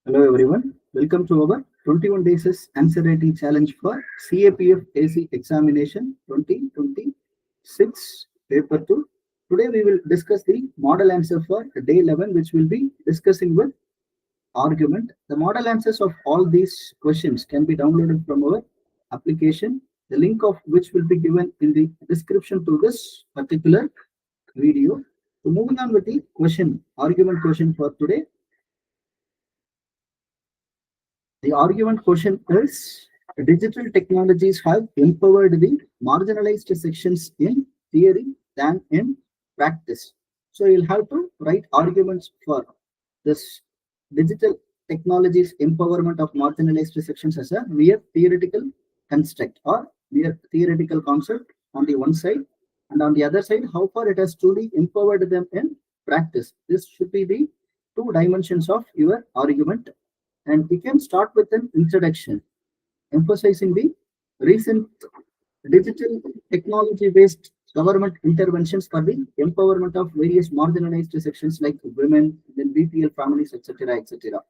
Hello everyone, welcome to our 21 days anxiety challenge for CAPF AC examination 2026 paper 2. Today we will discuss the model answer for day 11, which will be discussing with argument. The model answers of all these questions can be downloaded from our application, the link of which will be given in the description to this particular video. So moving on with the argument question for today. The argument question is: digital technologies have empowered the marginalized sections in theory than in practice. So you'll have to write arguments for this digital technologies empowerment of marginalized sections as a mere theoretical construct or mere theoretical concept on the one side, and on the other side, how far it has truly empowered them in practice. This should be the two dimensions of your argument, and we can start with an introduction emphasizing the recent digital technology based government interventions for the empowerment of various marginalized sections like women, then BPL families, etc. etc.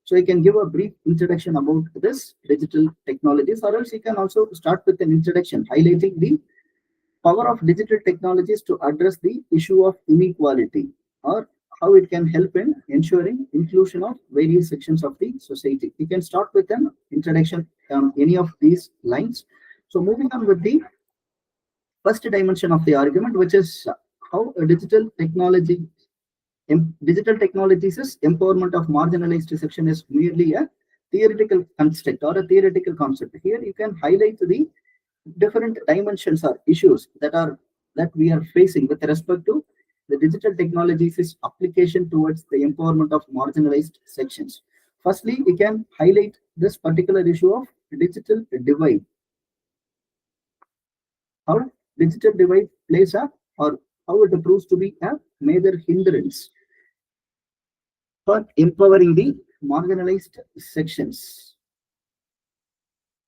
So you can give a brief introduction about this digital technologies, or else you can also start with an introduction highlighting the power of digital technologies to address the issue of inequality, or how it can help in ensuring inclusion of various sections of the society. You can start with an introduction on any of these lines. So moving on with the first dimension of the argument, which is how a digital technologies is empowerment of marginalized section is merely a theoretical construct or a theoretical concept. Here you can highlight the different dimensions or issues that we are facing with respect to the digital technologies is application towards the empowerment of marginalized sections. Firstly, we can highlight this particular issue of digital divide. How digital divide plays a, or how it proves to be a major hindrance for empowering the marginalized sections.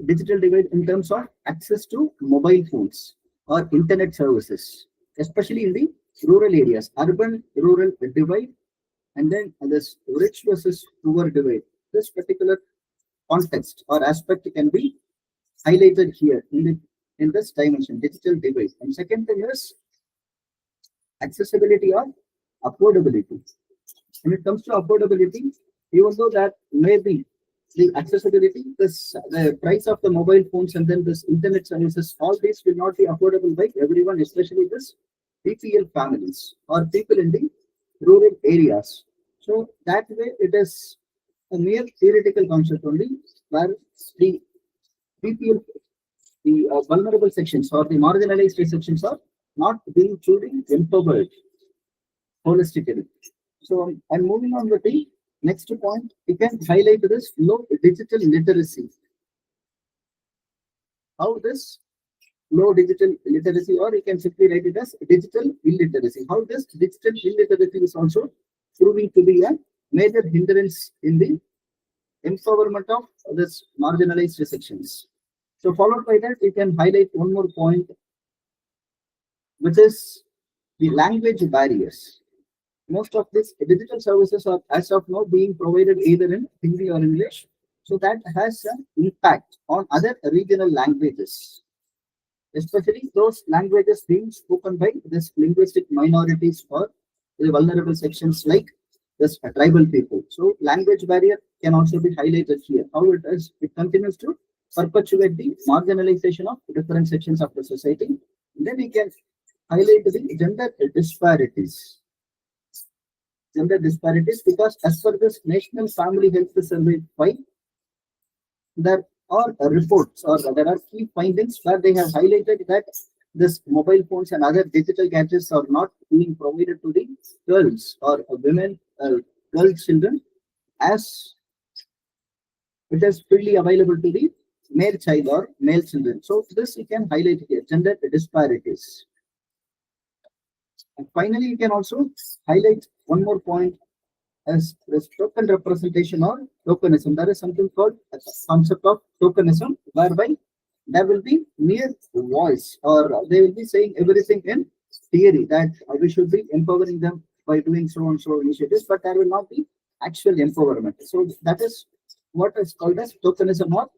Digital divide in terms of access to mobile phones or internet services, especially in the rural areas, urban rural divide, and then this rich versus poor divide. This particular context or aspect can be highlighted here in this dimension, digital divide. And second thing is accessibility or affordability. When it comes to affordability, even though that maybe the accessibility, the price of the mobile phones and then this internet services, all these will not be affordable by everyone, especially this BPL families or people in the rural areas. So that way it is a mere theoretical concept only, where the BPL, the vulnerable sections or the marginalized sections are not being truly empowered holistically. So I'm moving on with the next point. You can highlight this low digital literacy. How this low digital literacy, or you can simply write it as digital illiteracy. How this digital illiteracy is also proving to be a major hindrance in the empowerment of this marginalized sections. So followed by that, you can highlight one more point, which is the language barriers. Most of these digital services are as of now being provided either in Hindi or English. So that has an impact on other regional languages, especially those languages being spoken by this linguistic minorities or the vulnerable sections like this tribal people. So language barrier can also be highlighted here. How it continues to perpetuate the marginalization of different sections of the society. And then we can highlight the gender disparities. Gender disparities, because as per this National Family Health Survey 5, there are reports or there are key findings where they have highlighted that this mobile phones and other digital gadgets are not being provided to the girls or women, girl children, as it is freely available to the male child or male children. So this you can highlight here, gender disparities. And finally, you can also highlight one more point as this token representation or tokenism. There is something called a concept of tokenism, whereby there will be mere voice, or they will be saying everything in theory that we should be empowering them by doing so and so initiatives, but there will not be actual empowerment. So that is what is called as tokenism or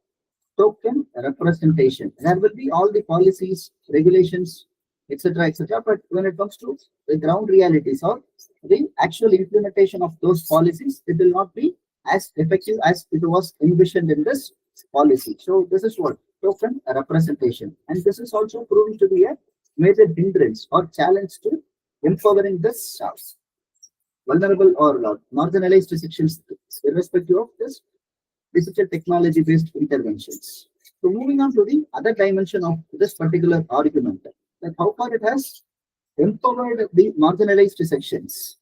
token representation. There will be all the policies, regulations, etc., etc. But when it comes to the ground realities or the actual implementation of those policies, it will not be as effective as it was envisioned in this policy. So this is what token representation, and this is also proving to be a major hindrance or challenge to empowering this vulnerable or marginalized sections, irrespective of this digital technology based interventions. So moving on to the other dimension of this particular argument, that how far it has empowered the marginalized sections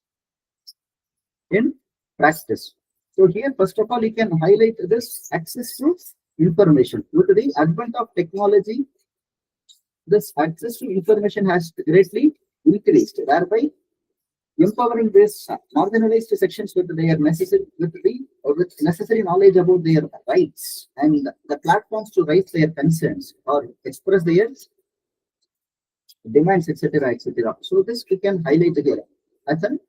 in practice. So here, first of all, you can highlight this access to information. With the advent of technology, this access to information has greatly increased, thereby empowering these marginalized sections with their necessary knowledge about their rights and the platforms to raise their concerns or express their demands, etc., etc. So this we can highlight here as an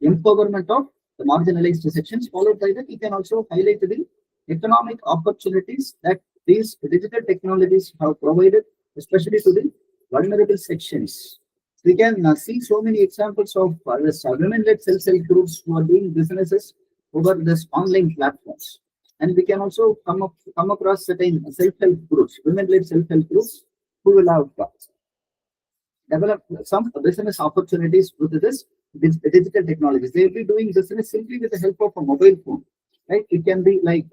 empowerment of the marginalized sections. Followed by that, you can also highlight the economic opportunities that these digital technologies have provided, especially to the vulnerable sections. We can see so many examples of women-led self-help groups who are doing businesses over this online platforms, and we can also come across certain self-help groups, women-led self-help groups, who will have develop some business opportunities with this digital technologies. They will be doing business simply with the help of a mobile phone, right? It can be like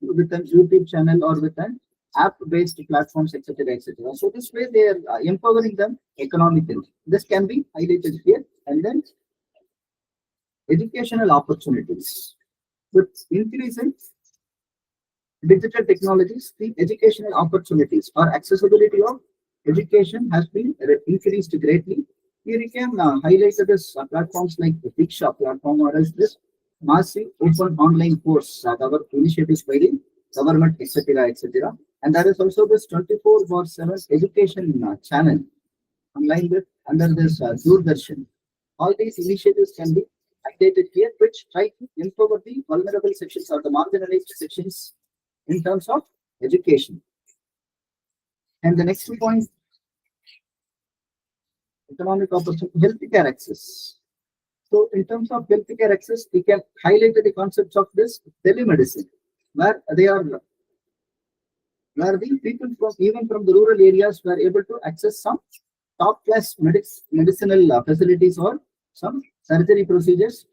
with an YouTube channel or with an app-based platforms, etc., etc. So this way they are empowering them economically. This can be highlighted here. And then educational opportunities. With increasing digital technologies, the educational opportunities or accessibility of education has been increased greatly. Here you can highlight this platforms like the Diksha platform or else this massive open online course that our initiatives by the government, etc., etc. And there is also this 24/7 education channel online with under this Doordarshan. All these initiatives can be updated here, which try to empower the vulnerable sections or the marginalized sections in terms of education. And the next point, economic opportunity, healthcare access. So in terms of healthcare access, we can highlight the concepts of this telemedicine, where the people from even from the rural areas were able to access some top class medicinal facilities or some surgery procedures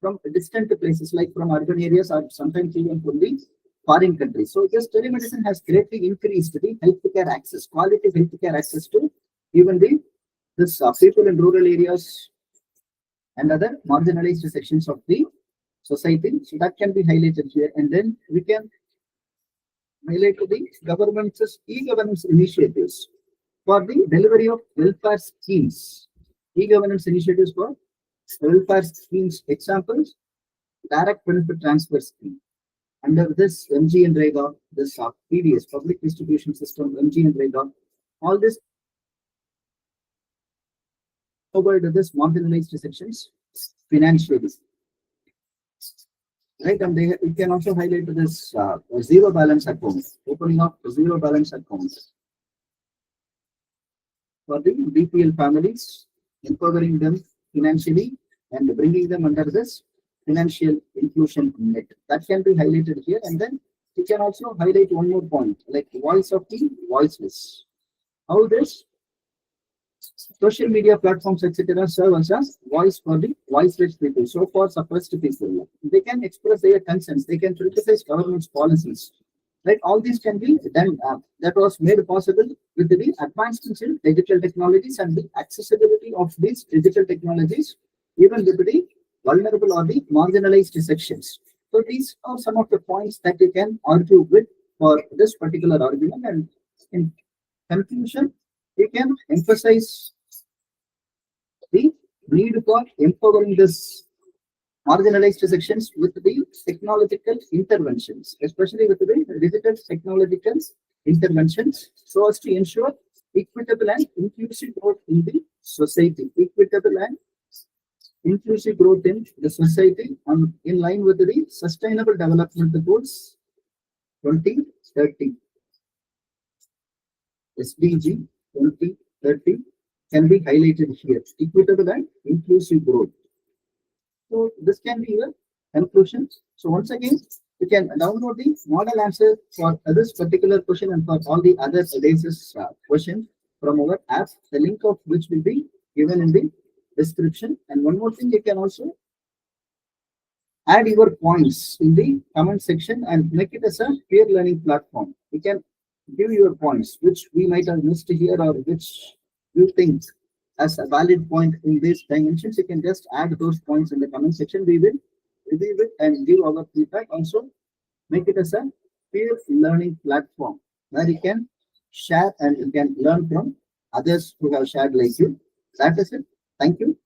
from distant places, like from urban areas or sometimes even from the foreign countries. So this telemedicine has greatly increased the healthcare access, quality healthcare access to even this people in rural areas and other marginalized sections of the society. So that can be highlighted here. And then we can highlight the government's e-governance initiatives for the delivery of welfare schemes. E-governance initiatives for welfare schemes. Examples: direct benefit transfer scheme. Under this MGNREGA, this PDS, public distribution system, MGNREGA, all this over this marginalized sections financially. Right, and you can also highlight this zero balance account, opening up zero balance accounts for the BPL families, empowering them financially and bringing them under this financial inclusion net. That can be highlighted here. And then you can also highlight one more point, like voice of the voiceless. How this social media platforms, etc., serve as a voice for the voiceless people, so for suppressed people. They can express their concerns, they can criticize government's policies. Right, all these can be done. That was made possible with the advancements in digital technologies and the accessibility of these digital technologies, even with the vulnerable or the marginalized sections. So these are some of the points that you can argue with for this particular argument. And in conclusion, we can emphasize the need for empowering this marginalized sections with the technological interventions, especially with the digital technological interventions, so as to ensure equitable and inclusive growth in the society. Equitable and inclusive growth in the society in line with the Sustainable Development Goals 2030. SDG 2030 can be highlighted here. Equitable and inclusive growth. So this can be your conclusion. So once again, you can download the model answer for this particular question and for all the other basis questions from our app, the link of which will be given in the description. And one more thing, you can also add your points in the comment section and make it as a peer learning platform. You can give your points, which we might have missed here or which you think as a valid point in these dimensions. You can just add those points in the comment section. We will review it and give our feedback. Also, make it as a peer learning platform where you can share and you can learn from others who have shared like you. That is it. Thank you.